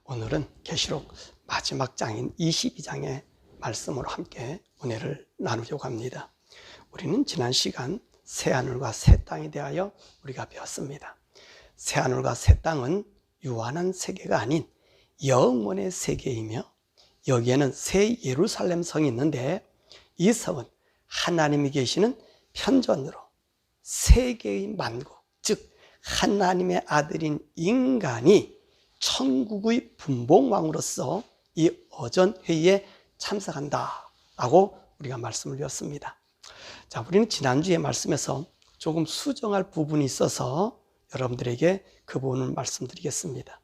오늘은 계시록 마지막 장인 22장의 말씀으로 함께 은혜를 나누려고 합니다. 우리는 지난 시간 새하늘과 새 땅에 대하여 우리가 배웠습니다. 새하늘과 새 땅은 유한한 세계가 아닌 영원의 세계이며, 여기에는 새 예루살렘 성이 있는데, 이 성은 하나님이 계시는 편전으로 세계의 만국, 즉 하나님의 아들인 인간이 천국의 분봉왕으로서 이 어전회의에 참석한다라고 우리가 말씀을 드렸습니다. 자, 우리는 지난주에 말씀에서 조금 수정할 부분이 있어서 여러분들에게 그 부분을 말씀드리겠습니다.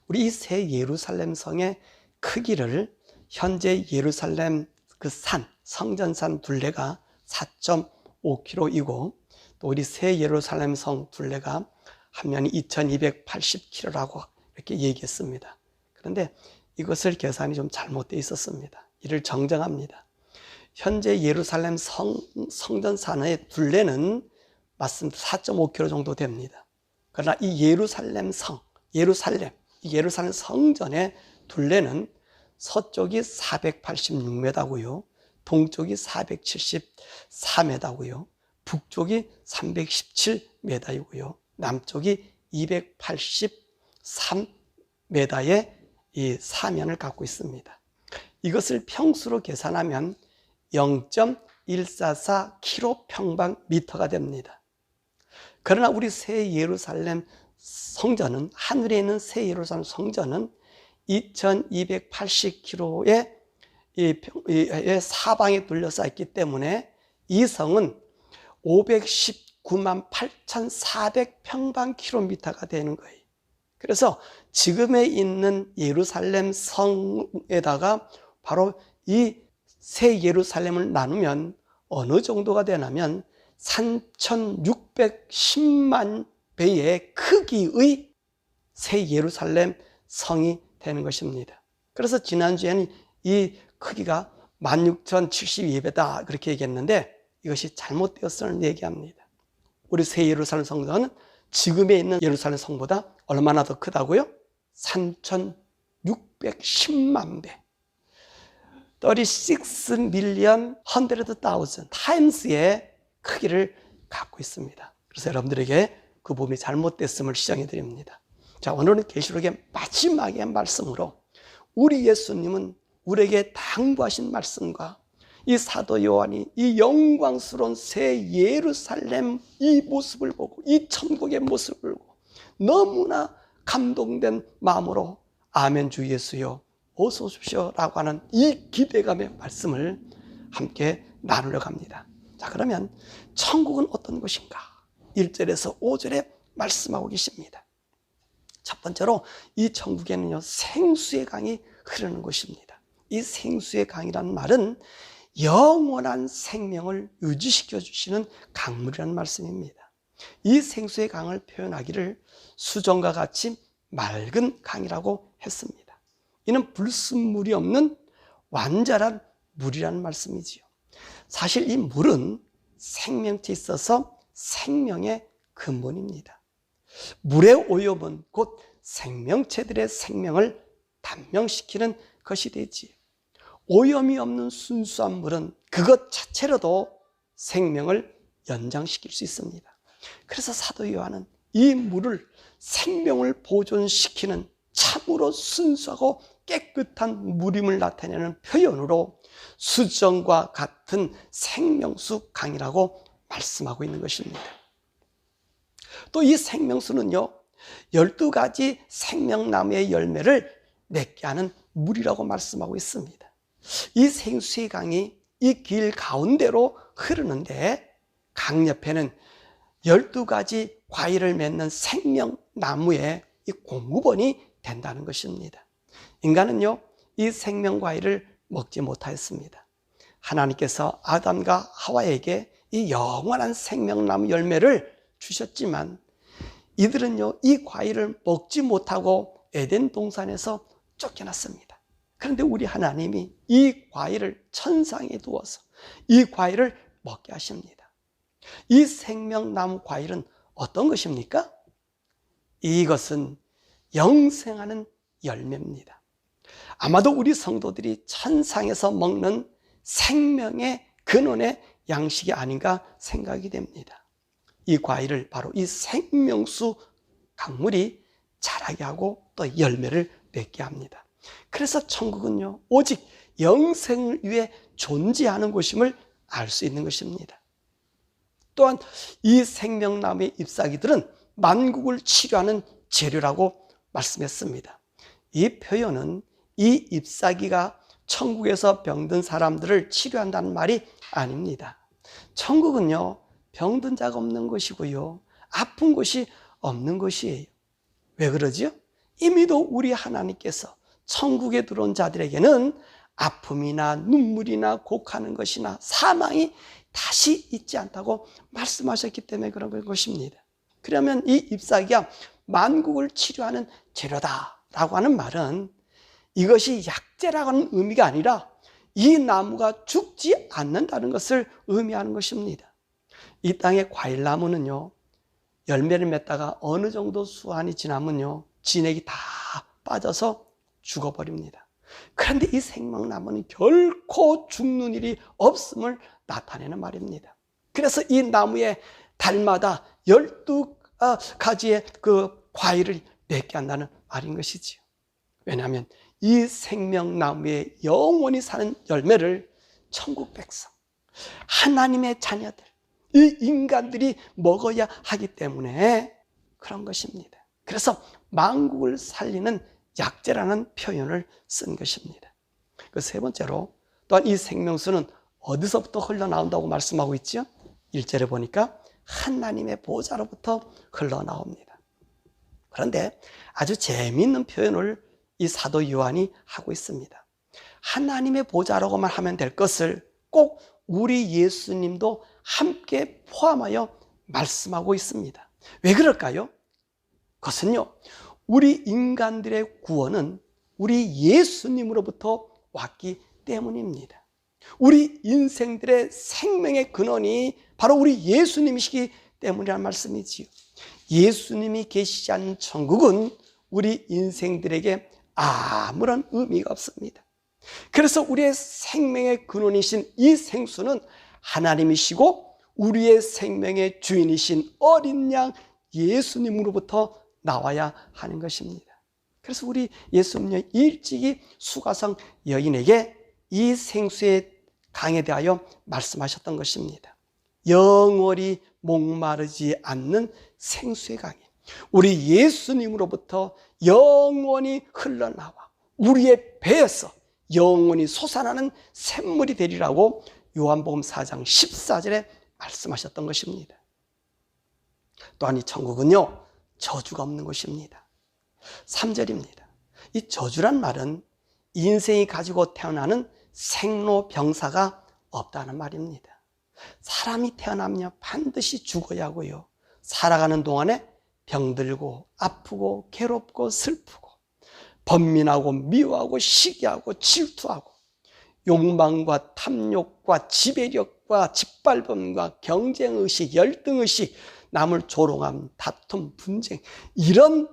우리 이 새 예루살렘 성의 크기를 현재 예루살렘 그 성전산 둘레가 4.5km이고, 또 우리 새 예루살렘 성 둘레가 한 면이 2280km라고 이렇게 얘기했습니다. 그런데 이것을 계산이 좀 잘못되어 있었습니다. 이를 정정합니다. 현재 예루살렘 성전산의 둘레는 맞습니다. 4.5km 정도 됩니다. 그러나 이 예루살렘 성전의 둘레는 서쪽이 486m고요. 동쪽이 474m고요. 북쪽이 317m이고요. 남쪽이 283m의 이 사면을 갖고 있습니다. 이것을 평수로 계산하면 0.144km평방미터가 됩니다. 그러나 우리 새 예루살렘 성전은, 하늘에 있는 새 예루살렘 성전은 2280km의 사방에 둘러싸 있기 때문에 이 성은 519만 8,400평방킬로미터가 되는 거예요. 그래서 지금에 있는 예루살렘 성에다가 바로 이 새 예루살렘을 나누면 어느 정도가 되냐면 3,610만 배의 크기의 새 예루살렘 성이 되는 것입니다. 그래서 지난주에는 이 크기가 16,072배다 그렇게 얘기했는데, 이것이 잘못되었음을 얘기합니다. 우리 새 예루살렘 성전은 지금에 있는 예루살렘 성보다 얼마나 더 크다고요? 3,610만 배, 36,100,000 times의 크기를 갖고 있습니다. 그래서 여러분들에게 그 부분이 잘못됐음을 시정해 드립니다. 자, 오늘은 계시록의 마지막의 말씀으로 우리 예수님은 우리에게 당부하신 말씀과 이 사도 요한이 이 영광스러운 새 예루살렘 이 모습을 보고, 이 천국의 모습을 보고 너무나 감동된 마음으로 아멘 주 예수여 어서 오십시오 라고 하는 이 기대감의 말씀을 함께 나누려고 합니다. 자, 그러면 천국은 어떤 것인가? 1절에서 5절에 말씀하고 계십니다. 첫 번째로 이 천국에는요, 생수의 강이 흐르는 곳입니다. 이 생수의 강이라는 말은 영원한 생명을 유지시켜 주시는 강물이라는 말씀입니다. 이 생수의 강을 표현하기를 수정과 같이 맑은 강이라고 했습니다. 이는 불순물이 없는 완전한 물이라는 말씀이지요. 사실 이 물은 생명체에 있어서 생명의 근본입니다. 물의 오염은 곧 생명체들의 생명을 단명시키는 것이 되지요. 오염이 없는 순수한 물은 그것 자체로도 생명을 연장시킬 수 있습니다. 그래서 사도 요한은 이 물을 생명을 보존시키는 참으로 순수하고 깨끗한 물임을 나타내는 표현으로 수정과 같은 생명수 강이라고 말씀하고 있는 것입니다. 또 이 생명수는요, 12가지 생명나무의 열매를 맺게 하는 물이라고 말씀하고 있습니다. 이 생수의 강이 이 길 가운데로 흐르는데, 강 옆에는 12가지 과일을 맺는 생명나무의 이 공급원이 된다는 것입니다. 인간은요, 이 생명과일을 먹지 못하였습니다. 하나님께서 아담과 하와에게 이 영원한 생명나무 열매를 주셨지만, 이들은요, 이 과일을 먹지 못하고 에덴 동산에서 쫓겨났습니다. 그런데 우리 하나님이 이 과일을 천상에 두어서 이 과일을 먹게 하십니다. 이 생명나무 과일은 어떤 것입니까? 이것은 영생하는 열매입니다. 아마도 우리 성도들이 천상에서 먹는 생명의 근원의 양식이 아닌가 생각이 됩니다. 이 과일을 바로 이 생명수 강물이 자라게 하고 또 열매를 맺게 합니다. 그래서 천국은요, 오직 영생을 위해 존재하는 곳임을 알 수 있는 것입니다. 또한 이 생명나무의 잎사귀들은 만국을 치료하는 재료라고 말씀했습니다. 이 표현은 이 잎사귀가 천국에서 병든 사람들을 치료한다는 말이 아닙니다. 천국은요, 병든 자가 없는 곳이고요, 아픈 곳이 없는 곳이에요. 왜 그러지요? 이미도 우리 하나님께서 천국에 들어온 자들에게는 아픔이나 눈물이나 곡하는 것이나 사망이 다시 있지 않다고 말씀하셨기 때문에 그런 것입니다. 그러면 이 잎사귀가 만국을 치료하는 재료다라고 하는 말은 이것이 약재라고 하는 의미가 아니라 이 나무가 죽지 않는다는 것을 의미하는 것입니다. 이 땅의 과일나무는요, 열매를 맺다가 어느 정도 수한이 지나면요, 진액이 다 빠져서 죽어버립니다. 그런데 이 생명나무는 결코 죽는 일이 없음을 나타내는 말입니다. 그래서 이 나무에 달마다 12가지의 그 과일을 맺게 한다는 말인 것이지요. 왜냐하면 이 생명나무에 영원히 사는 열매를 천국 백성, 하나님의 자녀들, 이 인간들이 먹어야 하기 때문에 그런 것입니다. 그래서 만국을 살리는 약재라는 표현을 쓴 것입니다. 그 세 번째로 또한 이 생명수는 어디서부터 흘러나온다고 말씀하고 있죠? 1절에 보니까 하나님의 보좌로부터 흘러나옵니다. 그런데 아주 재미있는 표현을 이 사도 요한이 하고 있습니다. 하나님의 보좌라고만 하면 될 것을 꼭 우리 예수님도 함께 포함하여 말씀하고 있습니다. 왜 그럴까요? 그것은요, 우리 인간들의 구원은 우리 예수님으로부터 왔기 때문입니다. 우리 인생들의 생명의 근원이 바로 우리 예수님이시기 때문이라는 말씀이지요. 예수님이 계시지 않는 천국은 우리 인생들에게 아무런 의미가 없습니다. 그래서 우리의 생명의 근원이신 이 생수는 하나님이시고 우리의 생명의 주인이신 어린 양 예수님으로부터 나와야 하는 것입니다. 그래서 우리 예수님이 일찍이 수가성 여인에게 이 생수의 강에 대하여 말씀하셨던 것입니다. 영원히 목마르지 않는 생수의 강이 우리 예수님으로부터 영원히 흘러나와 우리의 배에서 영원히 솟아나는 샘물이 되리라고 요한복음 4장 14절에 말씀하셨던 것입니다. 또한 이 천국은요, 저주가 없는 곳입니다. 3절입니다. 이 저주란 말은 인생이 가지고 태어나는 생로병사가 없다는 말입니다. 사람이 태어나면 반드시 죽어야 하고요, 살아가는 동안에 병들고 아프고 괴롭고 슬프고 번민하고 미워하고 시기하고 질투하고 욕망과 탐욕과 지배력과 짓밟음과 경쟁의식, 열등의식, 남을 조롱함, 다툼, 분쟁, 이런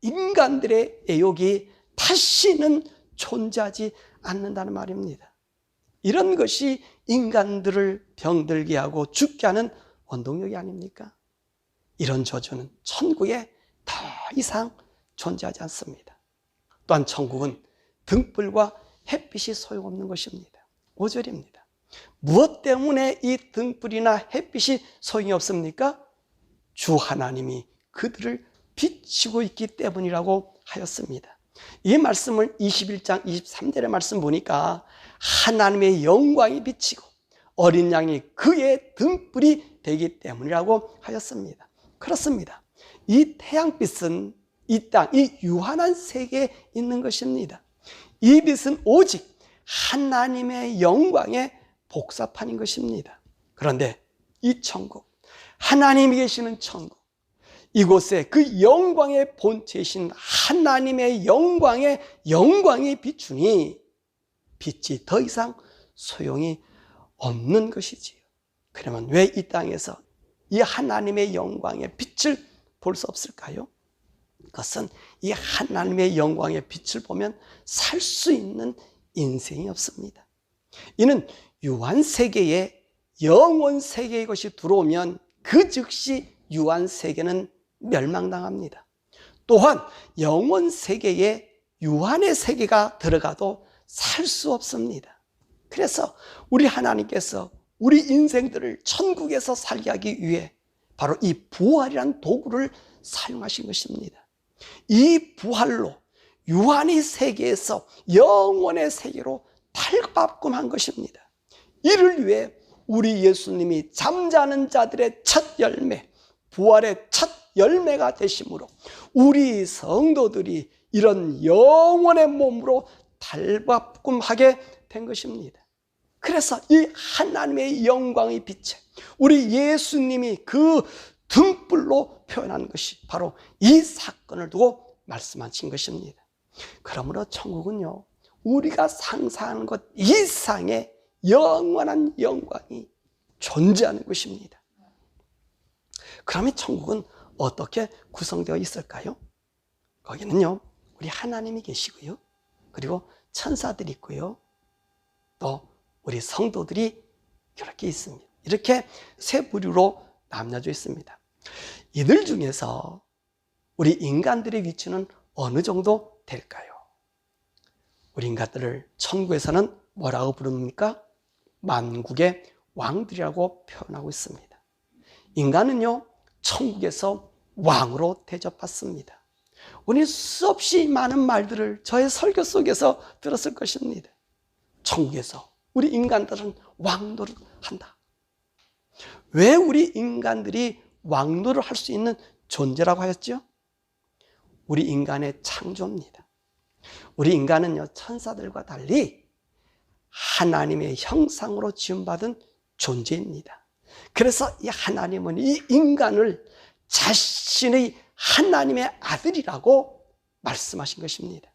인간들의 애욕이 다시는 존재하지 않는다는 말입니다. 이런 것이 인간들을 병들게 하고 죽게 하는 원동력이 아닙니까? 이런 저주는 천국에 더 이상 존재하지 않습니다. 또한 천국은 등불과 햇빛이 소용없는 것입니다. 5절입니다. 무엇 때문에 이 등불이나 햇빛이 소용이 없습니까? 주 하나님이 그들을 비치고 있기 때문이라고 하였습니다. 이 말씀을 21장 23절의 말씀 보니까 하나님의 영광이 비치고 어린 양이 그의 등불이 되기 때문이라고 하였습니다. 그렇습니다. 이 태양빛은 이 땅, 이 유한한 세계에 있는 것입니다. 이 빛은 오직 하나님의 영광의 복사판인 것입니다. 그런데 이 천국, 하나님이 계시는 천국, 이곳에 그 영광의 본체이신 하나님의 영광이 비추니 빛이 더 이상 소용이 없는 것이지요. 그러면 왜 이 땅에서 이 하나님의 영광의 빛을 볼 수 없을까요? 그것은 이 하나님의 영광의 빛을 보면 살 수 있는 인생이 없습니다. 이는 유한 세계에 영원 세계의 것이 들어오면 그 즉시 유한 세계는 멸망당합니다. 또한 영원 세계에 유한의 세계가 들어가도 살 수 없습니다. 그래서 우리 하나님께서 우리 인생들을 천국에서 살게 하기 위해 바로 이 부활이란 도구를 사용하신 것입니다. 이 부활로 유한의 세계에서 영원의 세계로 탈바꿈한 것입니다. 이를 위해 우리 예수님이 잠자는 자들의 첫 열매, 부활의 첫 열매가 되심으로 우리 성도들이 이런 영원의 몸으로 탈바꿈하게 된 것입니다. 그래서 이 하나님의 영광의 빛에 우리 예수님이 그 등불로 표현한 것이 바로 이 사건을 두고 말씀하신 것입니다. 그러므로 천국은요, 우리가 상상하는 것 이상의 영원한 영광이 존재하는 것입니다. 그러면 천국은 어떻게 구성되어 있을까요? 거기는요, 우리 하나님이 계시고요, 그리고 천사들이 있고요, 또 우리 성도들이 그렇게 있습니다. 이렇게 세 부류로 나뉘어져 있습니다. 이들 중에서 우리 인간들의 위치는 어느 정도 될까요? 우리 인간들을 천국에서는 뭐라고 부릅니까? 만국의 왕들이라고 표현하고 있습니다. 인간은요, 천국에서 왕으로 대접받습니다. 우리 수없이 많은 말들을 저의 설교 속에서 들었을 것입니다. 천국에서 우리 인간들은 왕노릇 한다. 왜 우리 인간들이 왕노를 할 수 있는 존재라고 하였죠? 우리 인간의 창조입니다. 우리 인간은요, 천사들과 달리 하나님의 형상으로 지음받은 존재입니다. 그래서 이 하나님은 이 인간을 자신의 하나님의 아들이라고 말씀하신 것입니다.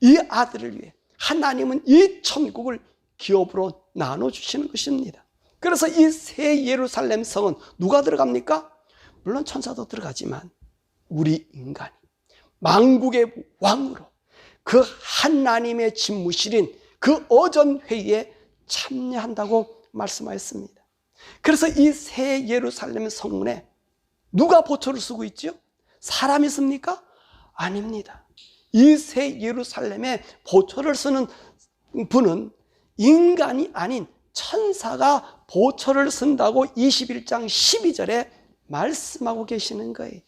이 아들을 위해 하나님은 이 천국을 기업으로 나눠주시는 것입니다. 그래서 이 새 예루살렘 성은 누가 들어갑니까? 물론 천사도 들어가지만 우리 인간이 만국의 왕으로 그 하나님의 집무실인 그 어전회의에 참여한다고 말씀하였습니다. 그래서 이 새 예루살렘 성문에 누가 보초를 쓰고 있죠? 사람이 씁니까? 아닙니다. 이 새 예루살렘에 보초를 쓰는 분은 인간이 아닌 천사가 보초를 쓴다고 21장 12절에 말씀하고 계시는 거예요.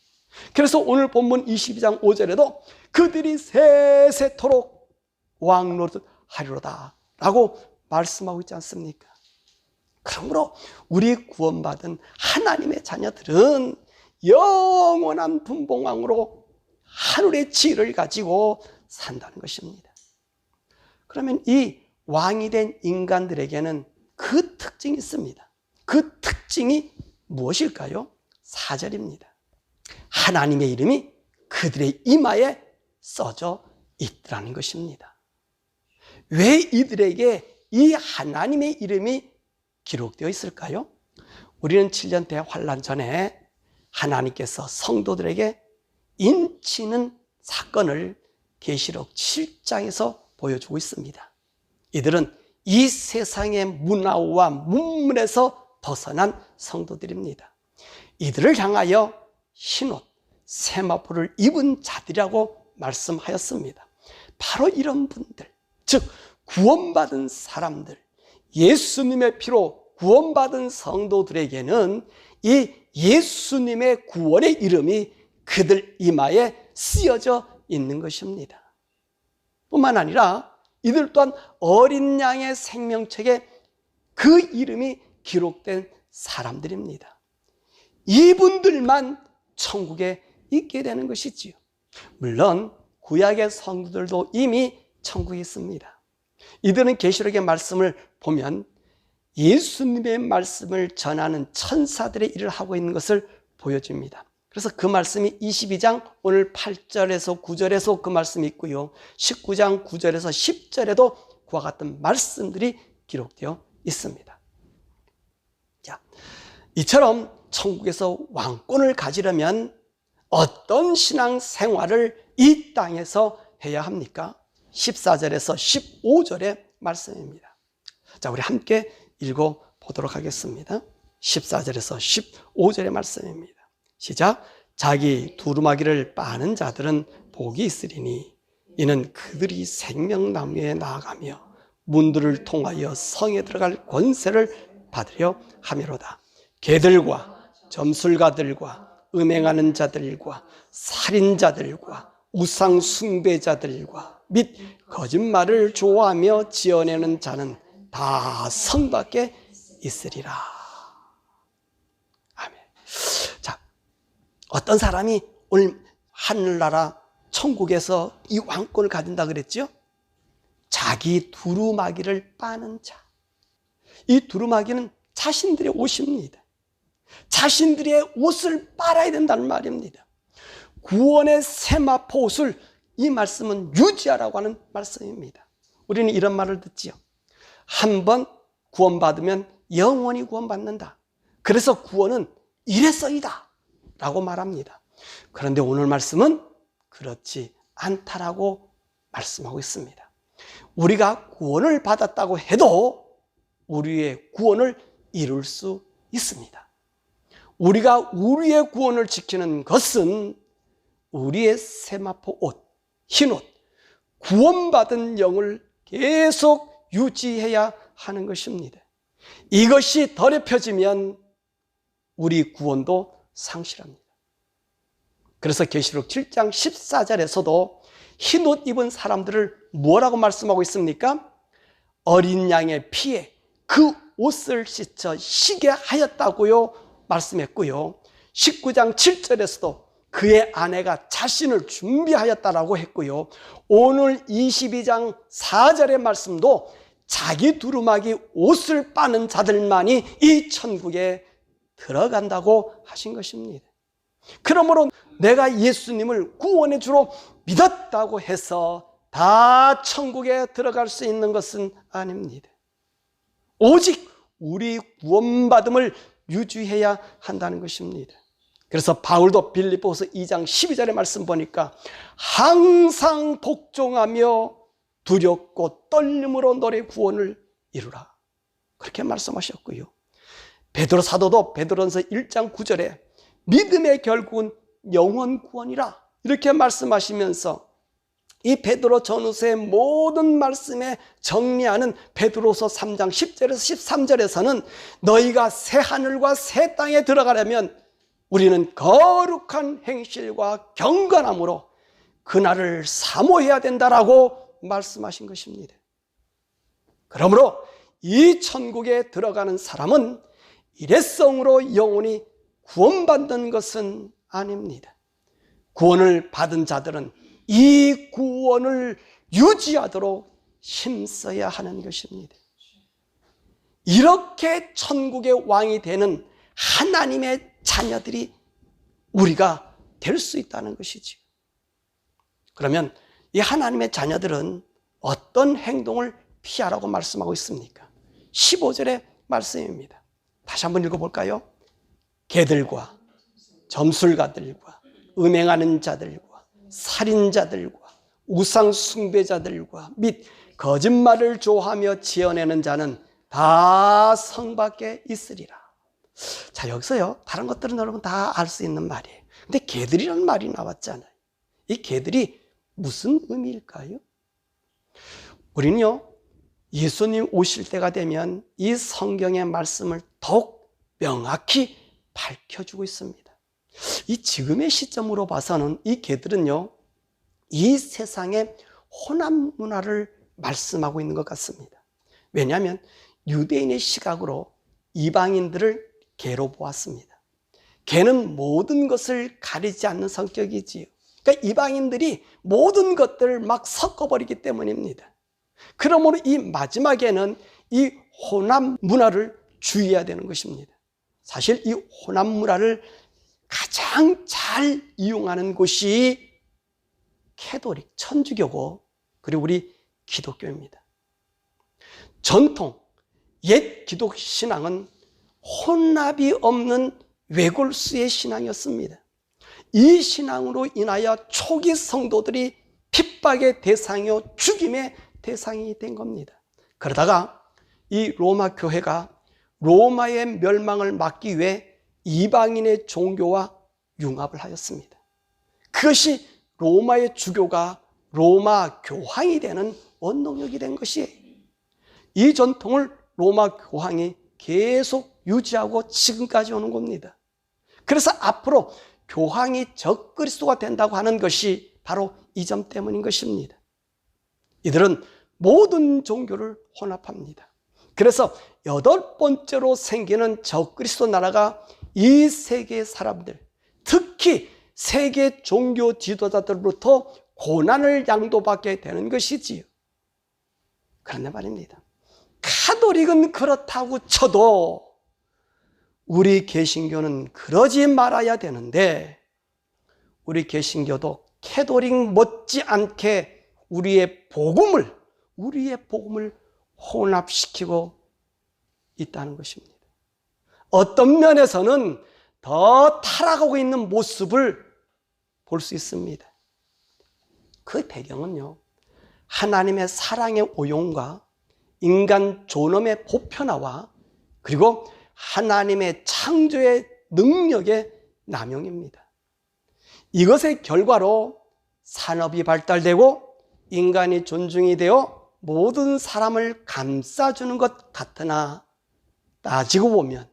그래서 오늘 본문 22장 5절에도 그들이 세세토록 왕노릇 하리로다 라고 말씀하고 있지 않습니까? 그러므로 우리 구원받은 하나님의 자녀들은 영원한 분봉왕으로 하늘의 지위를 가지고 산다는 것입니다. 그러면 이 왕이 된 인간들에게는 그 특징이 있습니다. 그 특징이 무엇일까요? 4절입니다. 하나님의 이름이 그들의 이마에 써져 있더라는 것입니다. 왜 이들에게 이 하나님의 이름이 기록되어 있을까요? 우리는 7년 대환란 전에 하나님께서 성도들에게 인치는 사건을 계시록 7장에서 보여주고 있습니다. 이들은 이 세상의 문화와 문물에서 벗어난 성도들입니다. 이들을 향하여 흰옷, 세마포를 입은 자들이라고 말씀하였습니다. 바로 이런 분들, 즉 구원받은 사람들, 예수님의 피로 구원받은 성도들에게는 이 예수님의 구원의 이름이 그들 이마에 쓰여져 있는 것입니다. 뿐만 아니라 이들 또한 어린 양의 생명책에 그 이름이 기록된 사람들입니다. 이분들만 천국에 있게 되는 것이지요. 물론 구약의 성도들도 이미 천국에 있습니다. 이들은 계시록의 말씀을 보면 예수님의 말씀을 전하는 천사들의 일을 하고 있는 것을 보여줍니다. 그래서 그 말씀이 22장 오늘 8절에서 9절에서 그 말씀이 있고요, 19장 9절에서 10절에도 그와 같은 말씀들이 기록되어 있습니다. 자, 이처럼 천국에서 왕권을 가지려면 어떤 신앙 생활을 이 땅에서 해야 합니까? 14절에서 15절의 말씀입니다. 자, 우리 함께 읽어보도록 하겠습니다. 14절에서 15절의 말씀입니다. 시작. 자기 두루마기를 빠는 자들은 복이 있으리니 이는 그들이 생명나무에 나아가며 문들을 통하여 성에 들어갈 권세를 받으려 함이로다. 개들과 점술가들과 음행하는 자들과 살인자들과 우상 숭배자들과 및 거짓말을 좋아하며 지어내는 자는 다 성 밖에 있으리라. 아멘. 자, 어떤 사람이 오늘 하늘나라 천국에서 이 왕권을 가진다 그랬죠? 자기 두루마기를 빠는 자. 이 두루마기는 자신들의 옷입니다. 자신들의 옷을 빨아야 된다는 말입니다. 구원의 세마포 옷을 이 말씀은 유지하라고 하는 말씀입니다. 우리는 이런 말을 듣지요. 한번 구원받으면 영원히 구원받는다. 그래서 구원은 일회성이다 라고 말합니다. 그런데 오늘 말씀은 그렇지 않다라고 말씀하고 있습니다. 우리가 구원을 받았다고 해도 우리의 구원을 이룰 수 있습니다. 우리가 우리의 구원을 지키는 것은 우리의 세마포 옷, 흰옷, 구원받은 영을 계속 유지해야 하는 것입니다. 이것이 더럽혀지면 우리 구원도 상실합니다. 그래서 계시록 7장 14절에서도 흰옷 입은 사람들을 뭐라고 말씀하고 있습니까? 어린 양의 피에 그 옷을 씻어 희게 하였다고요 말씀했고요. 19장 7절에서도 그의 아내가 자신을 준비하였다라고 했고요. 오늘 22장 4절의 말씀도 자기 두루마기 옷을 빠는 자들만이 이 천국에 들어간다고 하신 것입니다. 그러므로 내가 예수님을 구원의 주로 믿었다고 해서 다 천국에 들어갈 수 있는 것은 아닙니다. 오직 우리 구원받음을 유지해야 한다는 것입니다. 그래서 바울도 빌립보서 2장 12절의 말씀 보니까 항상 복종하며 두렵고 떨림으로 너의 구원을 이루라 그렇게 말씀하셨고요. 베드로 사도도 베드로전서 1장 9절에 믿음의 결국은 영원 구원이라 이렇게 말씀하시면서 이 베드로 전후서의 모든 말씀에 정리하는 베드로서 3장 10절에서 13절에서는 너희가 새 하늘과 새 땅에 들어가려면 우리는 거룩한 행실과 경건함으로 그날을 사모해야 된다라고 말씀하신 것입니다. 그러므로 이 천국에 들어가는 사람은 일회성으로 영원히 구원받는 것은 아닙니다. 구원을 받은 자들은 이 구원을 유지하도록 힘써야 하는 것입니다. 이렇게 천국의 왕이 되는 하나님의 자녀들이 우리가 될 수 있다는 것이지. 그러면 이 하나님의 자녀들은 어떤 행동을 피하라고 말씀하고 있습니까? 15절의 말씀입니다. 다시 한번 읽어볼까요? 개들과 점술가들과 음행하는 자들과 살인자들과 우상 숭배자들과 및 거짓말을 좋아하며 지어내는 자는 다 성 밖에 있으리라. 자, 여기서요, 다른 것들은 여러분 다 알 수 있는 말이에요. 근데 개들이라는 말이 나왔잖아요. 이 개들이 무슨 의미일까요? 우리는요, 예수님 오실 때가 되면 이 성경의 말씀을 더욱 명확히 밝혀주고 있습니다. 이 지금의 시점으로 봐서는 이 개들은요, 이 세상의 혼합 문화를 말씀하고 있는 것 같습니다. 왜냐하면 유대인의 시각으로 이방인들을 개로 보았습니다. 개는 모든 것을 가리지 않는 성격이지요. 그러니까 이방인들이 모든 것들을 막 섞어버리기 때문입니다. 그러므로 이 마지막에는 이 혼합 문화를 주의해야 되는 것입니다. 사실 이 혼합 문화를 가장 잘 이용하는 곳이 캐톨릭, 천주교고 그리고 우리 기독교입니다. 전통, 옛 기독 신앙은 혼합이 없는 외골수의 신앙이었습니다. 이 신앙으로 인하여 초기 성도들이 핍박의 대상이요 죽임의 대상이 된 겁니다. 그러다가 이 로마 교회가 로마의 멸망을 막기 위해 이방인의 종교와 융합을 하였습니다. 그것이 로마의 주교가 로마 교황이 되는 원동력이 된 것이에요. 이 전통을 로마 교황이 계속 유지하고 지금까지 오는 겁니다. 그래서 앞으로 교황이 적그리스도가 된다고 하는 것이 바로 이 점 때문인 것입니다. 이들은 모든 종교를 혼합합니다. 그래서 8번째로 생기는 적그리스도 나라가 이 세계의 사람들, 특히 세계 종교 지도자들로부터 고난을 양도받게 되는 것이지요. 그런데 말입니다. 카톨릭은 그렇다고 쳐도 우리 개신교는 그러지 말아야 되는데, 우리 개신교도 캐톨릭 못지않게 우리의 복음을 혼합시키고 있다는 것입니다. 어떤 면에서는 더 타락하고 있는 모습을 볼 수 있습니다. 그 배경은요, 하나님의 사랑의 오용과 인간 존엄의 보편화와 그리고 하나님의 창조의 능력의 남용입니다. 이것의 결과로 산업이 발달되고 인간이 존중이 되어 모든 사람을 감싸주는 것 같으나, 따지고 보면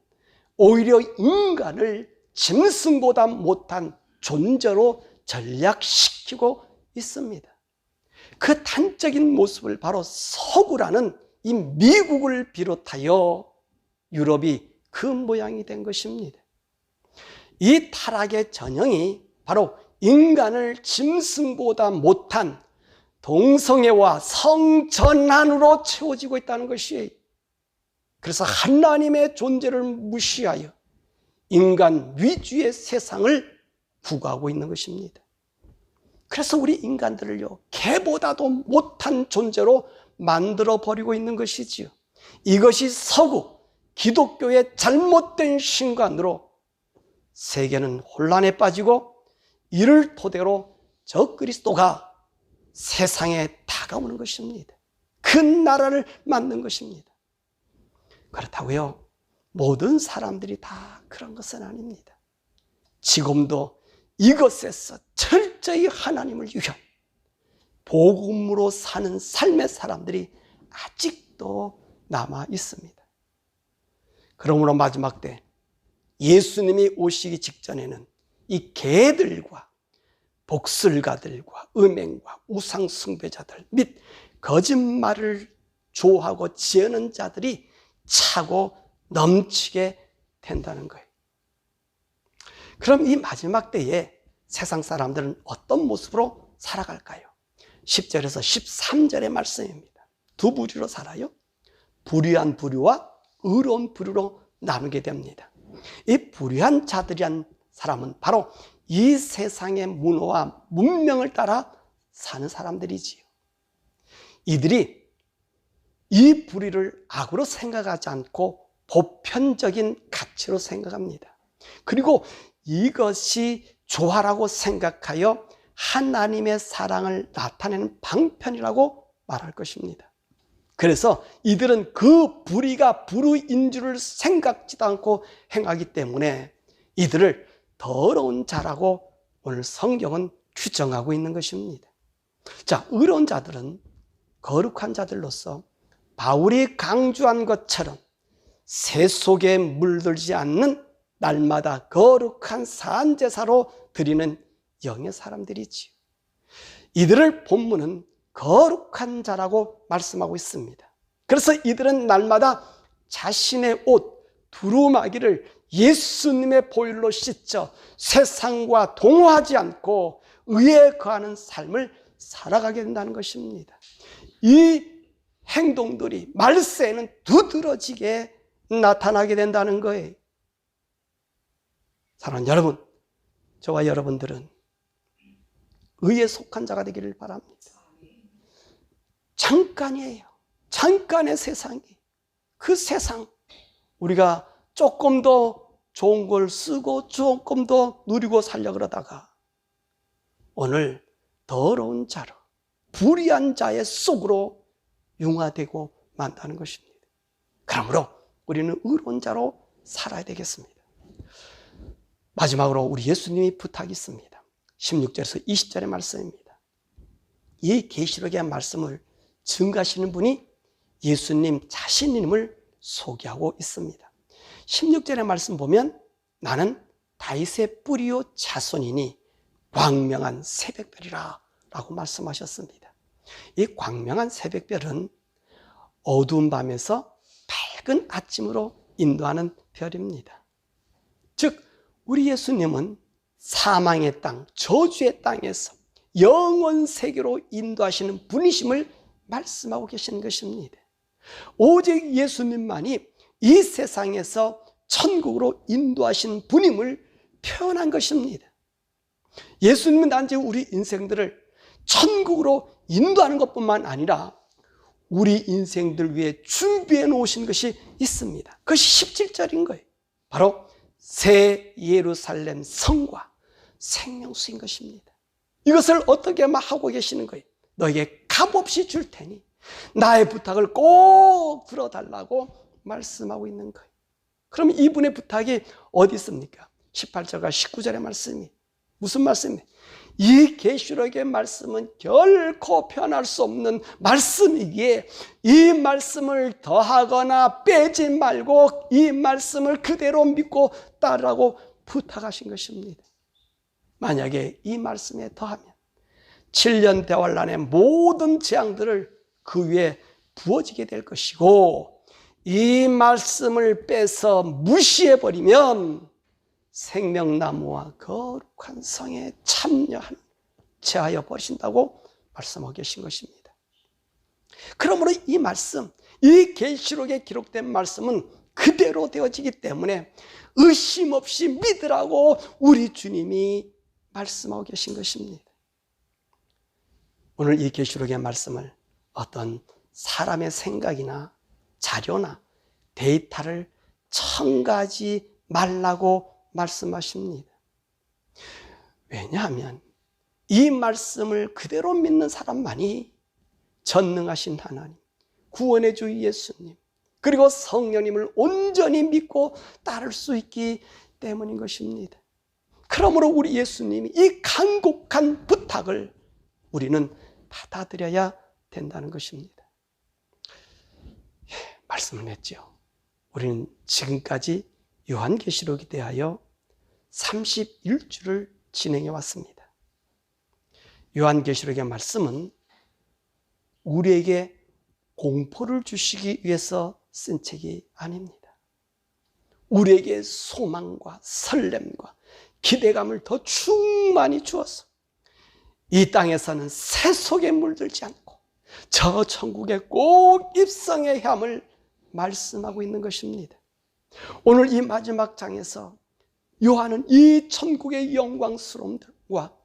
오히려 인간을 짐승보다 못한 존재로 전락시키고 있습니다. 그 단적인 모습을 바로 서구라는 이 미국을 비롯하여 유럽이 그 모양이 된 것입니다. 이 타락의 전형이 바로 인간을 짐승보다 못한 동성애와 성전환으로 채워지고 있다는 것이에요. 그래서 하나님의 존재를 무시하여 인간 위주의 세상을 구가하고 있는 것입니다. 그래서 우리 인간들을요, 개보다도 못한 존재로 만들어버리고 있는 것이지요. 이것이 서구 기독교의 잘못된 신관으로 세계는 혼란에 빠지고, 이를 토대로 적그리스도가 세상에 다가오는 것입니다. 그 나라를 만든 것입니다. 그렇다고요, 모든 사람들이 다 그런 것은 아닙니다. 지금도 이것에서 철저히 하나님을 위한 복음으로 사는 삶의 사람들이 아직도 남아 있습니다. 그러므로 마지막 때 예수님이 오시기 직전에는 이 개들과 복술가들과 음행과 우상 숭배자들 및 거짓말을 좋아하고 지어낸 자들이 차고 넘치게 된다는 거예요. 그럼 이 마지막 때에 세상 사람들은 어떤 모습으로 살아갈까요? 10절에서 13절의 말씀입니다. 두 부류로 살아요. 불의한 부류와 의로운 부류로 나누게 됩니다. 이 불의한 자들이란 사람은 바로 이 세상의 문화와 문명을 따라 사는 사람들이지요. 이들이 이 불의를 악으로 생각하지 않고 보편적인 가치로 생각합니다. 그리고 이것이 조화라고 생각하여 하나님의 사랑을 나타내는 방편이라고 말할 것입니다. 그래서 이들은 그 불의가 불의인 줄을 생각지도 않고 행하기 때문에 이들을 더러운 자라고 오늘 성경은 규정하고 있는 것입니다. 자, 의로운 자들은 거룩한 자들로서 바울이 강조한 것처럼 새 속에 물들지 않는 날마다 거룩한 산제사로 드리는 영의 사람들이지요. 이들을 본문은 거룩한 자라고 말씀하고 있습니다. 그래서 이들은 날마다 자신의 옷, 두루마기를 예수님의 보혈로 씻어 세상과 동화하지 않고 의에 거하는 삶을 살아가게 된다는 것입니다. 이 행동들이 말세에는 두드러지게 나타나게 된다는 거예요. 사랑하는 여러분, 저와 여러분들은 의에 속한 자가 되기를 바랍니다. 잠깐이에요. 잠깐의 세상이. 그 세상, 우리가 조금 더 좋은 걸 쓰고 조금 더 누리고 살려고 그러다가 오늘 더러운 자로 불의한 자의 속으로 융화되고 만다는 것입니다. 그러므로 우리는 의로운 자로 살아야 되겠습니다. 마지막으로 우리 예수님이 부탁이 있습니다. 16절에서 20절의 말씀입니다. 이 계시록의 말씀을 증거하시는 분이 예수님 자신임을 소개하고 있습니다. 16절의 말씀 보면 나는 다윗의 뿌리요 자손이니 광명한 새벽별이라 라고 말씀하셨습니다. 이 광명한 새벽별은 어두운 밤에서 밝은 아침으로 인도하는 별입니다. 즉 우리 예수님은 사망의 땅, 저주의 땅에서 영원 세계로 인도하시는 분이심을 말씀하고 계시는 것입니다. 오직 예수님만이 이 세상에서 천국으로 인도하신 분임을 표현한 것입니다. 예수님은 단지 우리 인생들을 천국으로 인도하는 것뿐만 아니라 우리 인생들 위해 준비해 놓으신 것이 있습니다. 그것이 17절인 거예요. 바로 새 예루살렘 성과 생명수인 것입니다. 이것을 어떻게 하고 계시는 거예요? 너에게 값없이 줄 테니 나의 부탁을 꼭 들어달라고 말씀하고 있는 거예요. 그럼 이분의 부탁이 어디 있습니까? 18절과 19절의 말씀이 무슨 말씀이에요? 이 계시록의 말씀은 결코 변할 수 없는 말씀이기에 이 말씀을 더하거나 빼지 말고 이 말씀을 그대로 믿고 따르라고 부탁하신 것입니다. 만약에 이 말씀에 더하면 7년 대환란의 모든 재앙들을 그 위에 부어지게 될 것이고 이 말씀을 빼서 무시해버리면 생명나무와 거룩한 성에 제하여 버리신다고 말씀하고 계신 것입니다. 그러므로 이 말씀, 이 계시록에 기록된 말씀은 그대로 되어지기 때문에 의심 없이 믿으라고 우리 주님이 말씀하고 계신 것입니다. 오늘 이 계시록의 말씀을 어떤 사람의 생각이나 자료나 데이터를 첨가하지 말라고 말씀하십니다. 왜냐하면 이 말씀을 그대로 믿는 사람만이 전능하신 하나님, 구원의 주 예수님, 그리고 성령님을 온전히 믿고 따를 수 있기 때문인 것입니다. 그러므로 우리 예수님이 이 간곡한 부탁을 우리는 받아들여야 된다는 것입니다. 말씀을 했죠. 우리는 지금까지 요한계시록에 대하여 31주를 진행해 왔습니다. 요한계시록의 말씀은 우리에게 공포를 주시기 위해서 쓴 책이 아닙니다. 우리에게 소망과 설렘과 기대감을 더 충만히 주어서 이 땅에서는 새 속에 물들지 않고 저 천국에 꼭 입성해야 함을 말씀하고 있는 것입니다. 오늘 이 마지막 장에서 요한은 이 천국의 영광스러움들과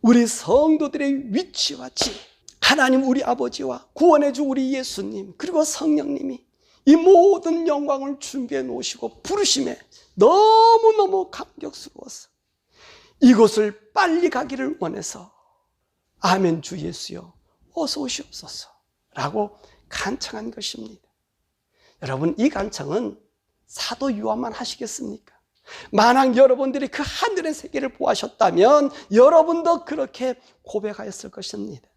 우리 성도들의 위치와 지, 하나님 우리 아버지와 구원해 주 우리 예수님 그리고 성령님이 이 모든 영광을 준비해 놓으시고 부르심에 너무너무 감격스러워서 이곳을 빨리 가기를 원해서 아멘 주 예수여 어서 오시옵소서 라고 간청한 것입니다. 여러분, 이 간청은 사도 요한만 하시겠습니까? 만약 여러분들이 그 하늘의 세계를 보았다면 여러분도 그렇게 고백하였을 것입니다.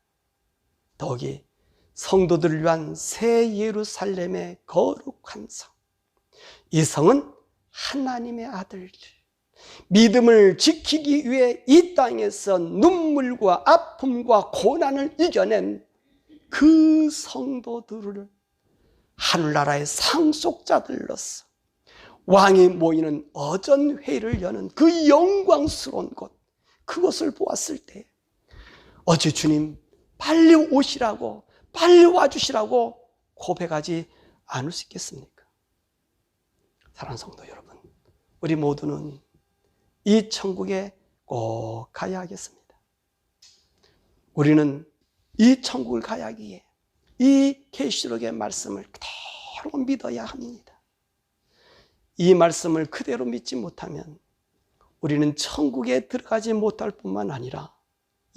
더욱이 성도들을 위한 새 예루살렘의 거룩한 성, 이 성은 하나님의 아들들, 믿음을 지키기 위해 이 땅에서 눈물과 아픔과 고난을 이겨낸 그 성도들을 하늘나라의 상속자들로서 왕이 모이는 어전회의를 여는 그 영광스러운 곳, 그것을 보았을 때 어찌 주님 빨리 오시라고, 빨리 와주시라고 고백하지 않을 수 있겠습니까? 사랑하는 성도 여러분, 우리 모두는 이 천국에 꼭 가야 하겠습니다. 우리는 이 천국을 가야 하기에 이 계시록의 말씀을 그대로 믿어야 합니다. 이 말씀을 그대로 믿지 못하면 우리는 천국에 들어가지 못할 뿐만 아니라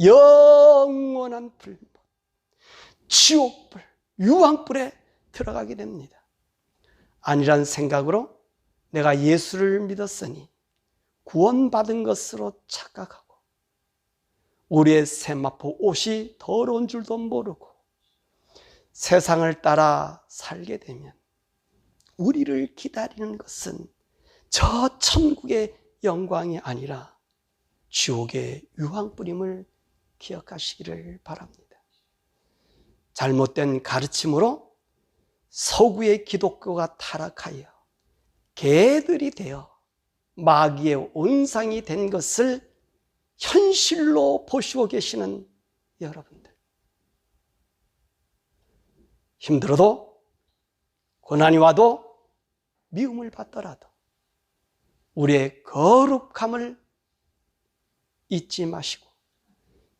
영원한 불, 지옥불, 유황불에 들어가게 됩니다. 아니란 생각으로 내가 예수를 믿었으니 구원받은 것으로 착각하고 우리의 세마포 옷이 더러운 줄도 모르고 세상을 따라 살게 되면 우리를 기다리는 것은 저 천국의 영광이 아니라 지옥의 유황불임을 기억하시기를 바랍니다. 잘못된 가르침으로 서구의 기독교가 타락하여 개들이 되어 마귀의 온상이 된 것을 현실로 보시고 계시는 여러분들, 힘들어도 고난이 와도 미움을 받더라도 우리의 거룩함을 잊지 마시고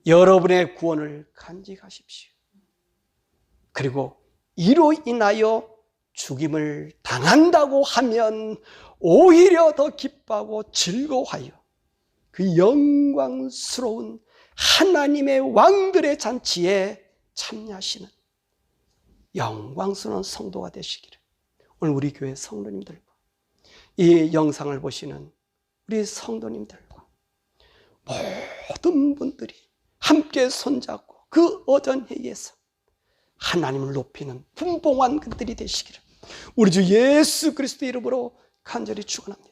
여러분의 구원을 간직하십시오. 그리고 이로 인하여 죽임을 당한다고 하면 오히려 더 기뻐하고 즐거워하여 그 영광스러운 하나님의 왕들의 잔치에 참여하시는 영광스러운 성도가 되시기를 오늘 우리 교회 성도님들과 이 영상을 보시는 우리 성도님들과 모든 분들이 함께 손잡고 그 어전회의에서 하나님을 높이는 분봉한 그들이 되시기를 우리 주 예수 그리스도의 이름으로 간절히 축원합니다.